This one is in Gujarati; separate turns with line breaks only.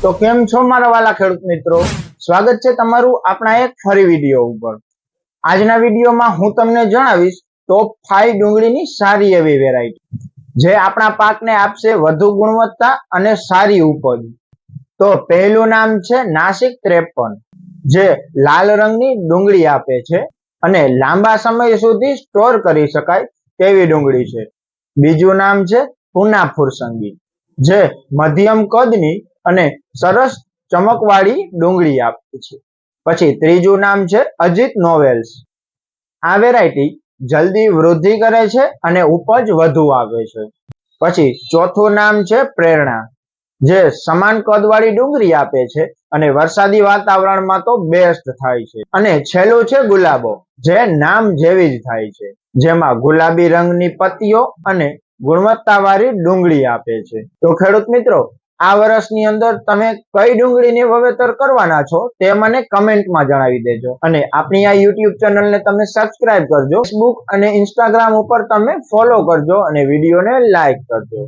તો કેમ છો મારા વાલા ખેડૂત મિત્રો, સ્વાગત છે તમારું આપણા એક ફરી વિડીયો ઉપર। આજના વિડીયોમાં હું તમને જણાવીશ ટોપ 5 ડુંગળીની સારી એવી વેરાયટી જે આપણા પાકને આપશે વધુ ગુણવત્તા અને સારી ઉપજ। તો પહેલું નામ છે નાસિક 53, જે લાલ રંગની ડુંગળી આપે છે અને લાંબા સમય સુધી સ્ટોર કરી શકાય તેવી ડુંગળી છે। બીજું નામ છે પૂના ફુરસંગી, જે મધ્યમ કદની અને સરસ ચમકવાળી ડુંગળી આપે છે। પછી ત્રીજું નામ છે અજીત નોવેલ્સ। આ વેરાયટી જલ્દી વૃદ્ધિ કરે છે અને ઉપજ વધુ આવે છે। પછી ચોથું નામ છે પ્રેરણા, જે સમાન કદવાળી ડુંગળી આપે છે અને વરસાદી વાતાવરણમાં તો બેસ્ટ થાય છે। અને છેલ્લું છે ગુલાબો, જે નામ જેવી જ થાય છે, જેમાં ગુલાબી રંગની પત્તીઓ અને ગુણવત્તાવાળી ડુંગળી આપે છે। તો ખેડૂત મિત્રો, આ વર્ષની અંદર તમે કઈ ડુંગળીની વાવેતર કરવાના છો તે મને કમેન્ટમાં જણાવી દેજો અને આપણી આ યુટ્યુબ ચેનલને તમે સબસ્ક્રાઇબ કરજો, ફેસબુક અને ઇન્સ્ટાગ્રામ ઉપર તમે ફોલો કરજો અને વિડીયોને લાઈક કરજો।